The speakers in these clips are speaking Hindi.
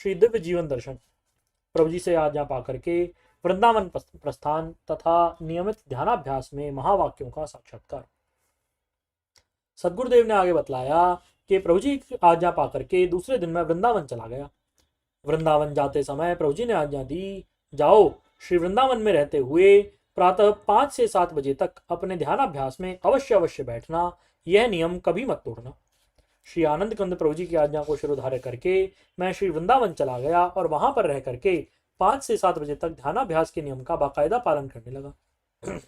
श्री दिव्य जीवन दर्शन। प्रभु जी से आज्ञा पा करके वृंदावन प्रस्थान तथा नियमित ध्यानाभ्यास में महावाक्यों का साक्षात्कार। सदगुरुदेव ने आगे बतलाया कि प्रभु जी की आज्ञा पा करके दूसरे दिन मैं वृंदावन चला गया। वृंदावन जाते समय प्रभु जी ने आज्ञा दी, जाओ श्री वृंदावन में रहते हुए प्रातः 5 से 7 बजे तक अपने ध्यानाभ्यास में अवश्य अवश्य बैठना, यह नियम कभी मत तोड़ना। श्री आनंद कंद प्रभु जी की आज्ञा को शिरोधार्य करके मैं श्री वृंदावन चला गया और वहां पर रह करके 5 से 7 बजे तक ध्यानाभ्यास के नियम का बाकायदा पालन करने लगा।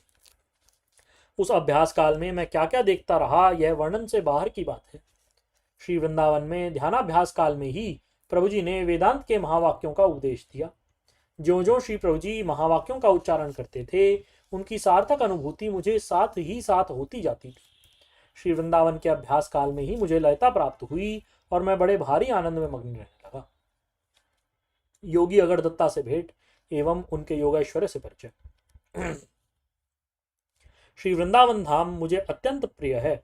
उस अभ्यास काल में मैं क्या क्या देखता रहा, यह वर्णन से बाहर की बात है। श्री वृंदावन में ध्यानाभ्यास काल में ही प्रभु जी ने वेदांत के महावाक्यों का उपदेश दिया। ज्यो ज्यो श्री प्रभु जी महावाक्यों का उच्चारण करते थे, उनकी सार्थक अनुभूति मुझे साथ ही साथ होती जाती थी। श्री वृंदावन के अभ्यास काल में ही मुझे लयता प्राप्त हुई और मैं बड़े भारी आनंद में मग्न रहने लगा। योगी अगरदत्ता से भेंट एवं उनके योगेश्वर से परिचय। श्री वृंदावन धाम मुझे अत्यंत प्रिय है,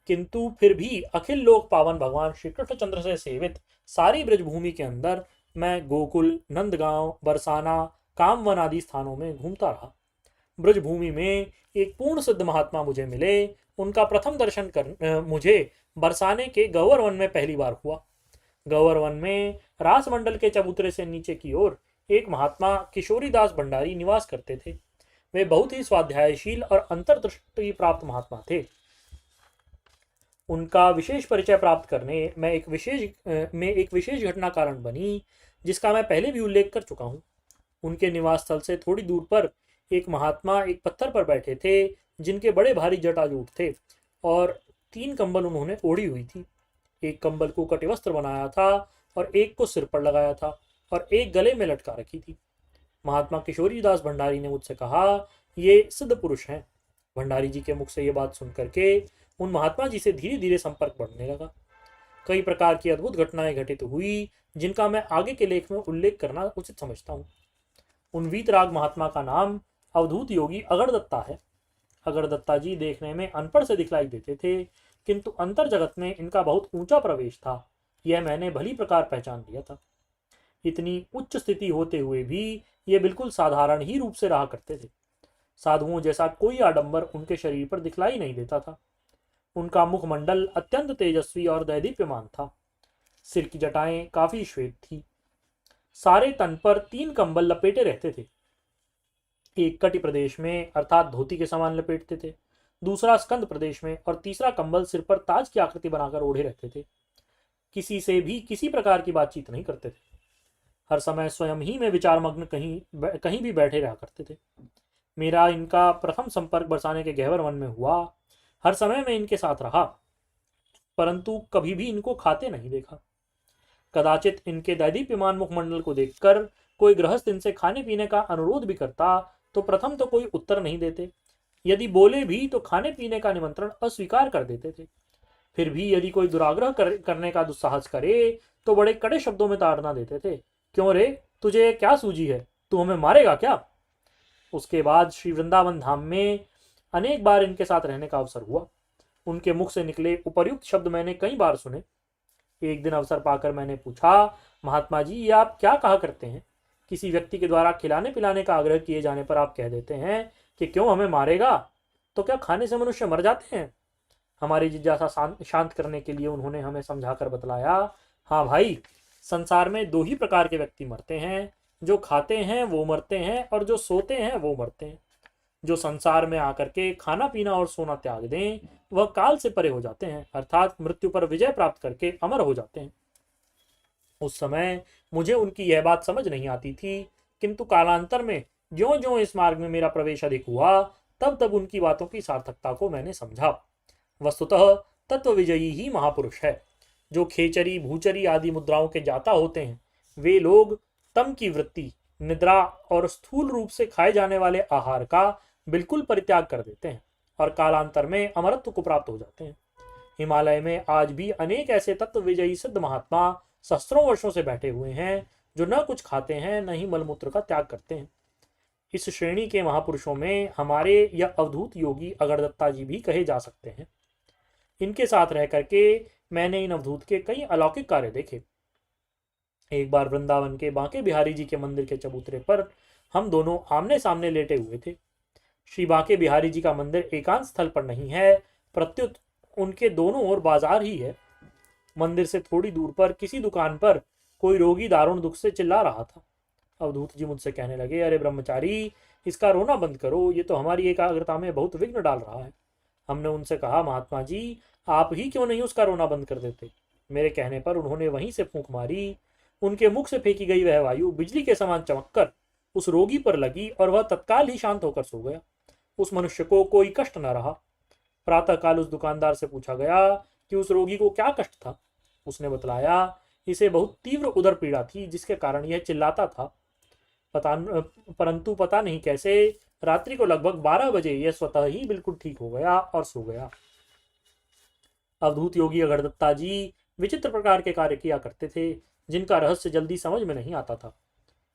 किंतु फिर भी अखिल लोक पावन भगवान श्री कृष्णचंद्र से सेवित सारी ब्रजभूमि के अंदर मैं गोकुल, नंदगांव, बरसाना, कामवन आदि स्थानों में घूमता रहा। ब्रजभूमि में एक पूर्ण सिद्ध महात्मा मुझे मिले। उनका प्रथम दर्शन मुझे बरसाने के गौवर वन में पहली बार हुआ। गौवर वन में रासमंडल के चबूतरे से नीचे की ओर एक महात्मा किशोरीदास भंडारी निवास करते थे। वे बहुत ही स्वाध्यायशील और अंतर्दृष्टि प्राप्त महात्मा थे। उनका विशेष परिचय प्राप्त करने में एक विशेष घटना कारण बनी, जिसका मैं पहले भी उल्लेख कर चुका हूँ। उनके निवास स्थल से थोड़ी दूर पर एक महात्मा एक पत्थर पर बैठे थे, जिनके बड़े भारी जटाजूट थे और 3 कंबल उन्होंने ओढ़ी हुई थी। एक कंबल को कटिवस्त्र बनाया था और एक को सिर पर लगाया था और एक गले में लटका रखी थी। महात्मा किशोरीदास भंडारी ने मुझसे कहा, ये सिद्ध पुरुष हैं। भंडारी जी के मुख से ये बात सुन करके उन महात्मा जी से धीरे धीरे संपर्क बढ़ने लगा। कई प्रकार की अद्भुत घटनाएं घटित हुई, जिनका मैं आगे के लेख में उल्लेख करना उचित समझता हूँ। उन वीतराग महात्मा का नाम अवधूत योगी अगरदत्ता है। अगरदत्ता जी देखने में अनपढ़ से दिखलाई देते थे, किंतु अंतर जगत में इनका बहुत ऊंचा प्रवेश था, यह मैंने भली प्रकार पहचान लिया था। इतनी उच्च स्थिति होते हुए भी ये बिल्कुल साधारण ही रूप से रहा करते थे। साधुओं जैसा कोई आडंबर उनके शरीर पर दिखलाई नहीं देता था। उनका मुखमंडल अत्यंत तेजस्वी और दैदीप्यमान था। सिर की जटाएं काफी श्वेत थी। सारे तन पर 3 कंबल लपेटे रहते थे। एक कटी प्रदेश में अर्थात धोती के समान लपेटते थे, दूसरा स्कंद प्रदेश में और तीसरा कंबल सिर पर ताज की आकृति बनाकर ओढ़े रहते थे। किसी से भी किसी प्रकार की बातचीत नहीं करते थे। हर समय स्वयं ही में विचारमग्न कहीं भी बैठे रहा करते थे। मेरा इनका प्रथम संपर्क बरसाने के गहवर वन में हुआ। हर समय मैं इनके साथ रहा, परंतु कभी भी इनको खाते नहीं देखा। कदाचित इनके दैदीप्यमान मुखमंडल को देखकर कोई गृहस्थ इनसे खाने पीने का अनुरोध भी करता तो प्रथम तो कोई उत्तर नहीं देते। यदि बोले भी तो खाने पीने का निमंत्रण अस्वीकार कर देते थे। फिर भी यदि कोई दुराग्रह करने का दुस्साहस करे तो बड़े कड़े शब्दों में ताड़ना देते थे। क्यों रे, तुझे क्या सूझी है? तू हमें मारेगा क्या? उसके बाद श्री वृंदावन धाम में अनेक बार इनके साथ रहने का अवसर हुआ। उनके मुख से निकले उपर्युक्त शब्द मैंने कई बार सुने। एक दिन अवसर पाकर मैंने पूछा, महात्मा जी ये आप क्या कहा करते हैं? किसी व्यक्ति के द्वारा खिलाने पिलाने का आग्रह किए जाने पर आप कह देते हैं कि क्यों हमें मारेगा? तो क्या खाने से मनुष्य मर जाते हैं? हमारी जिज्ञासा शांत करने के लिए उन्होंने हमें समझाकर बतलाया, हाँ भाई, संसार में 2 ही प्रकार के व्यक्ति मरते हैं, जो खाते हैं वो मरते हैं और जो सोते हैं वो मरते हैं। जो संसार में आकर के खाना पीना और सोना त्याग दें, वह काल से परे हो जाते हैं, अर्थात मृत्यु पर विजय प्राप्त करके अमर हो जाते हैं। उस समय मुझे उनकी यह बात समझ नहीं आती थी, किंतु कालांतर में ज्यों ज्यों इस मार्ग में मेरा प्रवेश अधिक हुआ, तब तब उनकी बातों की सार्थकता को मैंने समझा। वस्तुतः तत्व विजयी ही महापुरुष है। जो खेचरी, भूचरी आदि मुद्राओं के जाता होते हैं, वे लोग तम की वृत्ति, निद्रा और स्थूल रूप से खाए जाने वाले आहार का बिल्कुल परित्याग कर देते हैं और कालांतर में अमरत्व को प्राप्त हो जाते हैं। हिमालय में आज भी अनेक ऐसे तत्व विजयी सिद्ध महात्मा सहस्त्रों वर्षों से बैठे हुए हैं, जो न कुछ खाते हैं न ही मलमूत्र का त्याग करते हैं। इस श्रेणी के महापुरुषों में हमारे या अवधूत योगी अगरदत्ता जी भी कहे जा सकते हैं। इनके साथ रह करके मैंने इन अवधूत के कई अलौकिक कार्य देखे। एक बार वृंदावन के बांके बिहारी जी के मंदिर के चबूतरे पर हम दोनों आमने सामने लेटे हुए थे। श्री बांके बिहारी जी का मंदिर एकांत स्थल पर नहीं है, प्रत्युत उनके दोनों ओर बाजार ही है। मंदिर से थोड़ी दूर पर किसी दुकान पर कोई रोगी दारुण दुख से चिल्ला रहा था। अवधूत जी मुझसे कहने लगे, अरे ब्रह्मचारी, इसका रोना बंद करो, ये तो हमारी एकाग्रता में बहुत विघ्न डाल रहा है। हमने उनसे कहा, महात्मा जी, आप ही क्यों नहीं उसका रोना बंद कर देते। मेरे कहने पर उन्होंने वहीं से फूंक मारी। उनके मुख से फेंकी गई वह वायु बिजली के समान चमककर उस रोगी पर लगी और वह तत्काल ही शांत होकर सो गया। उस मनुष्य को कोई कष्ट न रहा। प्रातःकाल उस दुकानदार से पूछा गया कि उस रोगी को क्या कष्ट था। उसने बतलाया, इसे बहुत तीव्र उदर पीड़ा थी, जिसके कारण यह चिल्लाता था। परंतु पता नहीं कैसे रात्रि को लगभग 12 बजे यह स्वतः ही बिल्कुल ठीक हो गया और सो गया। अवधूत योगी अगरदत्ता जी विचित्र प्रकार के कार्य किया करते थे, जिनका रहस्य जल्दी समझ में नहीं आता था।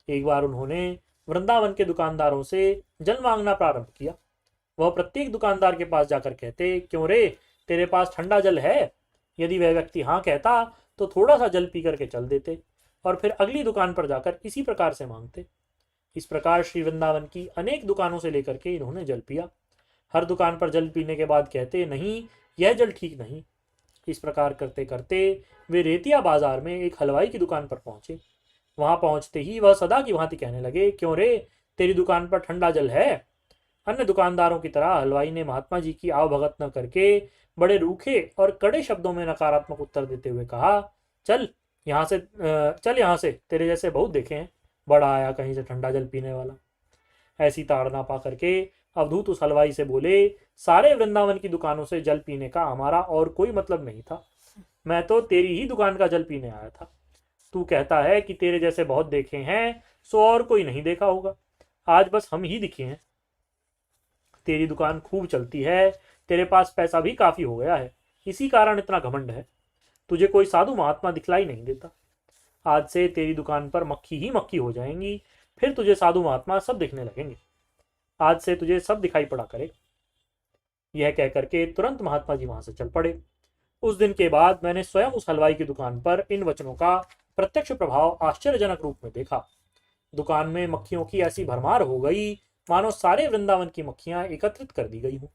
एक बार उन्होंने वृंदावन के दुकानदारों से जल मांगना प्रारंभ किया। वह प्रत्येक दुकानदार के पास जाकर कहते, क्यों रे, तेरे पास ठंडा जल है? यदि वह व्यक्ति हाँ कहता तो थोड़ा सा जल पी करके चल देते और फिर अगली दुकान पर जाकर इसी प्रकार से मांगते। इस प्रकार श्री वृंदावन की अनेक दुकानों से लेकर के इन्होंने जल पिया। हर दुकान पर जल पीने के बाद कहते, नहीं, यह जल ठीक नहीं। इस प्रकार करते करते वे रेतिया बाजार में एक हलवाई की दुकान पर पहुंचे। वहां पहुंचते ही वह सदा की भांति कहने लगे, क्यों रे, तेरी दुकान पर ठंडा जल है? अन्य दुकानदारों की तरह हलवाई ने महात्मा जी की आवभगत न करके बड़े रूखे और कड़े शब्दों में नकारात्मक उत्तर देते हुए कहा, चल यहाँ से, तेरे जैसे बहुत देखे हैं, बड़ा आया कहीं से ठंडा जल पीने वाला। ऐसी ताड़ना पा करके अवधूत उस हलवाई से बोले, सारे वृंदावन की दुकानों से जल पीने का हमारा और कोई मतलब नहीं था। मैं तो तेरी ही दुकान का जल पीने आया था। तू कहता है कि तेरे जैसे बहुत देखे हैं, सो और कोई नहीं देखा होगा। आज बस हम ही दिखे हैं। तेरी दुकान खूब चलती है, तेरे पास पैसा भी काफी हो गया है, इसी कारण इतना घमंड है। तुझे कोई साधु महात्मा दिखलाई नहीं देता। आज से तेरी दुकान पर मक्खी ही मक्खी हो जाएंगी, फिर तुझे साधु महात्मा सब दिखने लगेंगे। आज से तुझे सब दिखाई पड़ा करे। यह कह करके तुरंत महात्मा जी वहां से चल पड़े। उस दिन के बाद मैंने स्वयं उस हलवाई की दुकान पर इन वचनों का प्रत्यक्ष प्रभाव आश्चर्यजनक रूप में देखा। दुकान में मक्खियों की ऐसी भरमार हो गई, मानो सारे वृंदावन की मक्खियां एकत्रित कर दी गई हूं।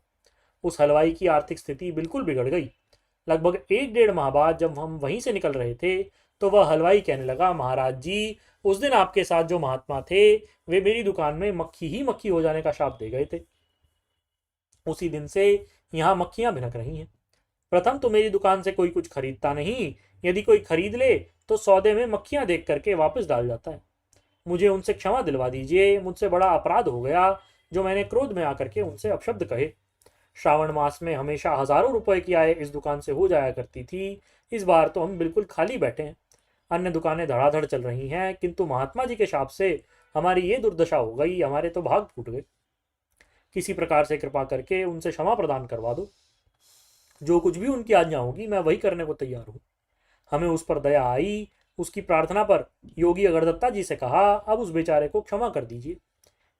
उस हलवाई की आर्थिक स्थिति बिल्कुल बिगड़ गई। लगभग 1-1.5 माह बाद जब हम वहीं से निकल रहे थे तो वह हलवाई कहने लगा, महाराज जी, उस दिन आपके साथ जो महात्मा थे वे मेरी दुकान में मक्खी ही मक्खी हो जाने का शाप दे गए थे। उसी दिन से यहाँ मक्खियां भिनक रही हैं। प्रथम तो मेरी दुकान से कोई कुछ खरीदता नहीं, यदि कोई खरीद ले तो सौदे में मक्खियां देख करके वापस डाल जाता है। मुझे उनसे क्षमा दिलवा दीजिए, मुझसे बड़ा अपराध हो गया जो मैंने क्रोध में आकर के उनसे अपशब्द कहे। श्रावण मास में हमेशा हजारों रुपए की आय इस दुकान से हो जाया करती थी, इस बार तो हम बिल्कुल खाली बैठे हैं। अन्य दुकानें धड़ाधड़ चल रही हैं, किंतु महात्मा जी के शाप से हमारी ये दुर्दशा हो गई, हमारे तो भाग फूट गए। किसी प्रकार से कृपा करके उनसे क्षमा प्रदान करवा दो। जो कुछ भी उनकी आज्ञा होगी मैं वही करने को तैयार हूँ। हमें उस पर दया आई। उसकी प्रार्थना पर योगी अगरदत्ता जी से कहा, अब उस बेचारे को क्षमा कर दीजिए।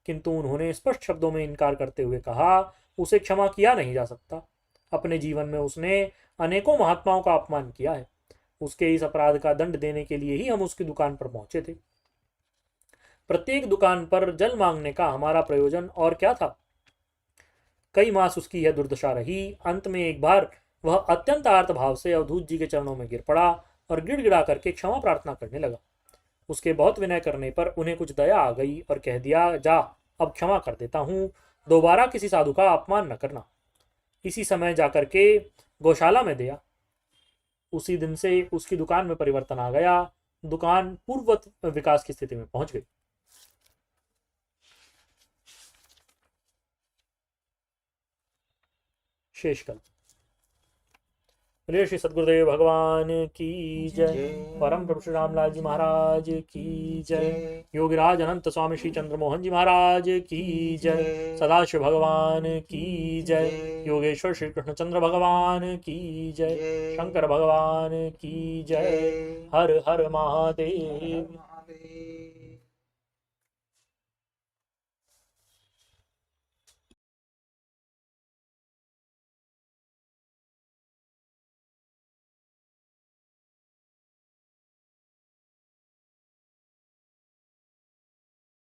किंतु उन्होंने स्पष्ट शब्दों में इनकार करते हुए कहा, उसे क्षमा किया नहीं जा सकता। अपने जीवन में उसने अनेकों महात्माओं का अपमान किया है। उसके इस अपराध का दंड देने के लिए ही हम उसकी दुकान पर पहुंचे थे। प्रत्येक दुकान पर जल मांगने का हमारा प्रयोजन और क्या था। कई मास उसकी यह दुर्दशा रही। अंत में एक बार वह अत्यंत आर्त भाव से अवधूत जी के चरणों में गिर पड़ा और गिड़गिड़ा करके क्षमा प्रार्थना करने लगा। उसके बहुत विनय करने पर उन्हें कुछ दया आ गई और कह दिया, जा, अब क्षमा कर देता हूँ, दोबारा किसी साधु का अपमान न करना। इसी समय जाकर के गौशाला में दिया। उसी दिन से उसकी दुकान में परिवर्तन आ गया। दुकान पूर्ववत विकास की स्थिति में पहुंच गई। शेषकल्प। श्री सदगुरुदेव भगवान की जय। परम प्रभु श्री रामलाल जी महाराज की जय। योगीराज अनंत स्वामी श्री चंद्रमोहन जी महाराज की जय। सदाशिव भगवान की जय। योगेश्वर श्री कृष्णचंद्र भगवान की जय। शंकर भगवान की जय। हर हर महादेव।